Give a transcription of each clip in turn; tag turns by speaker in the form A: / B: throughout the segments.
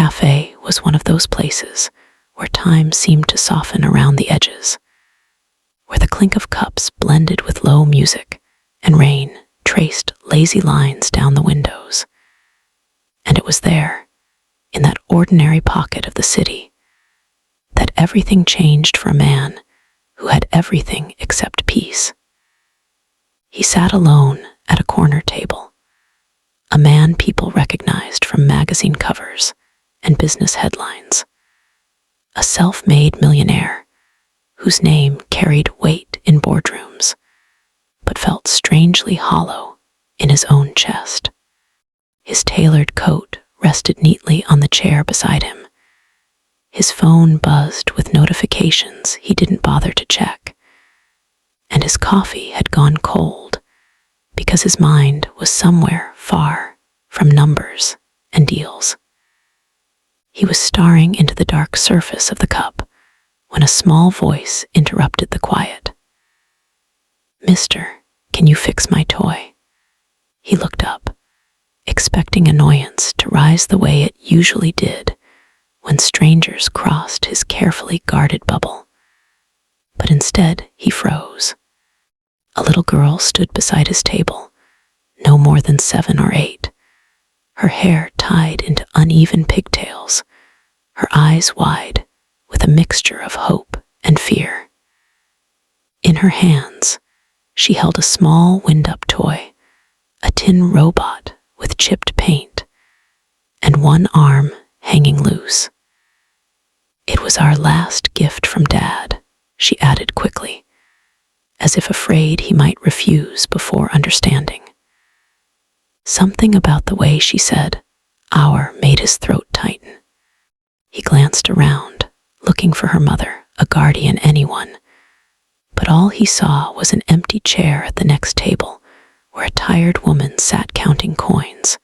A: cafe was one of those places where time seemed to soften around the edges, where the clink of cups blended with low music and rain traced lazy lines down the windows. And it was there, in that ordinary pocket of the city, that everything changed for a man who had everything except peace. He sat alone at a corner table, a man people recognized from magazine covers and business headlines, a self-made millionaire whose name carried weight in boardrooms, but felt strangely hollow in his own chest. His tailored coat rested neatly on the chair beside him. His phone buzzed with notifications he didn't bother to check, and his coffee had gone cold because his mind was somewhere far from numbers and deals. He was staring into the dark surface of the cup when a small voice interrupted the quiet. "Mister, can you fix my toy?" He looked up, expecting annoyance to rise the way it usually did when strangers crossed his carefully guarded bubble. But instead, he froze. A little girl stood beside his table, no more than 7 or 8, her hair tied into uneven pigtails, her eyes wide with a mixture of hope and fear. In her hands, she held a small wind-up toy, a tin robot with chipped paint, and one arm hanging loose. "It was our last gift from Dad," she added quickly, as if afraid he might refuse before understanding. Something about the way she said "our" made his throat tighten. He glanced around, looking for her mother, a guardian, anyone, but all he saw was an empty chair at the next table where a tired woman sat counting coins,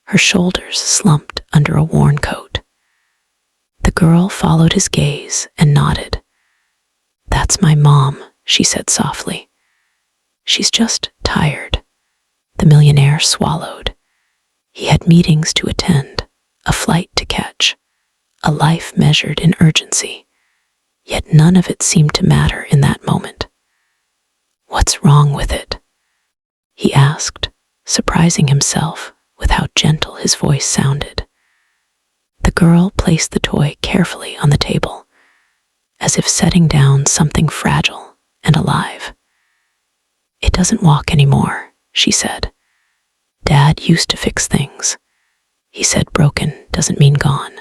A: her shoulders slumped under a worn coat. The girl followed his gaze and nodded. "That's my mom," she said softly. "She's just tired." The millionaire swallowed. He had meetings to attend, a flight to catch, a life measured in urgency, yet none of it seemed to matter in that moment. "What's wrong with it?" he asked, surprising himself with how gentle his voice sounded. The girl placed the toy carefully on the table, as if setting down something fragile and alive. "It doesn't walk anymore," she said. "Dad used to fix things. He said broken doesn't mean gone."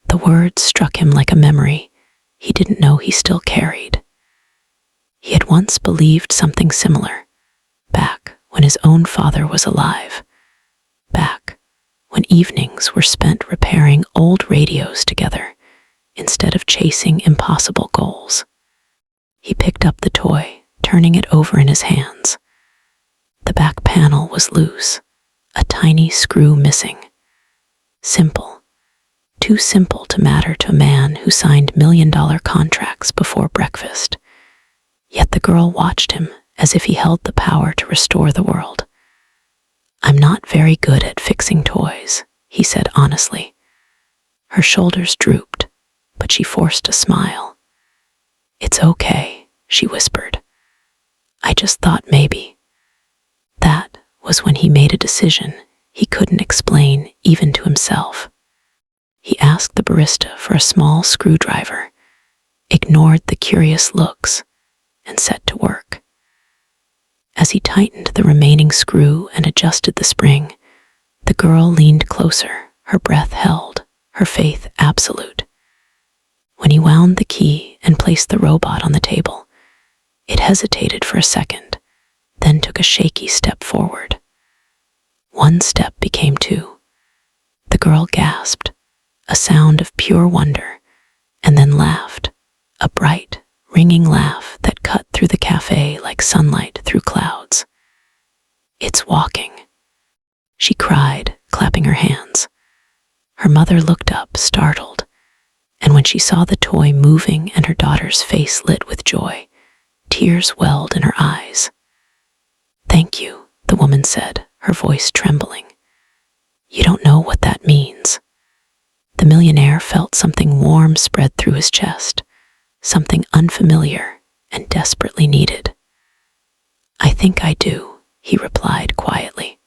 A: The words struck him like a memory he didn't know he still carried. He had once believed something similar, back when his own father was alive, back when evenings were spent repairing old radios together instead of chasing impossible goals. He picked up the toy, turning it over in his hands. The back panel was loose, a tiny screw missing. Simple, too simple to matter to a man who signed $1 million contracts before breakfast. Yet the girl watched him as if he held the power to restore the world. "I'm not very good at fixing toys," he said honestly. Her shoulders drooped, but she forced a smile. "It's okay," she whispered. "I just thought maybe." That was when he made a decision he couldn't explain even to himself. He asked the barista for a small screwdriver, ignored the curious looks, and set to work. As he tightened the remaining screw and adjusted the spring, the girl leaned closer, her breath held, her faith absolute. When he wound the key and placed the robot on the table, it hesitated for a second, then took a shaky step forward. One step became 2. The girl gasped, a sound of pure wonder, and then laughed, a bright, ringing laugh that cut through the cafe like sunlight through clouds. "It's walking," she cried, clapping her hands. Her mother looked up, startled, and when she saw the toy moving and her daughter's face lit with joy, tears welled in her eyes. "Thank you," the woman said, her voice trembling. "You don't know what that means." something warm spread through his chest, something unfamiliar and desperately needed. "I think I do," he replied quietly.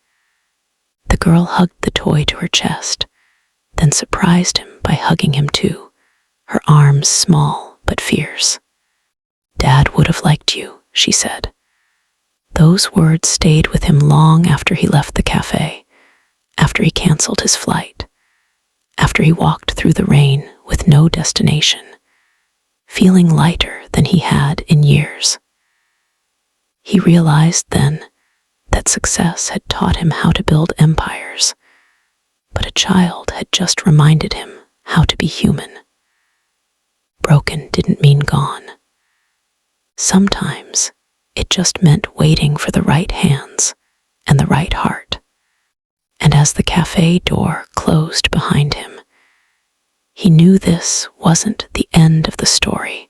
A: The girl hugged the toy to her chest, then surprised him by hugging him too, her arms small but fierce. "Dad would have liked you," she said. Those words stayed with him long after he left the cafe, after he canceled his flight, after he walked through the rain with no destination, feeling lighter than he had in years. He realized then that success had taught him how to build empires, but a child had just reminded him how to be human. Broken didn't mean gone. Sometimes it just meant waiting for the right hands and the right heart. And as the cafe door closed behind him, he knew this wasn't the end of the story.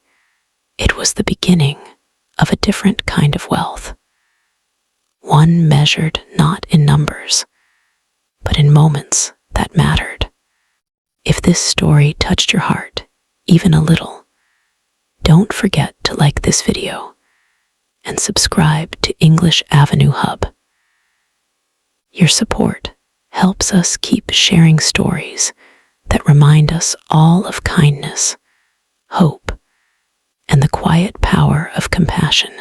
A: It was the beginning of a different kind of wealth. One measured not in numbers, but in moments that mattered. If this story touched your heart, even a little, don't forget to like this video and subscribe to English Avenue Hub. Your support helps us keep sharing stories that remind us all of kindness, hope, and the quiet power of compassion.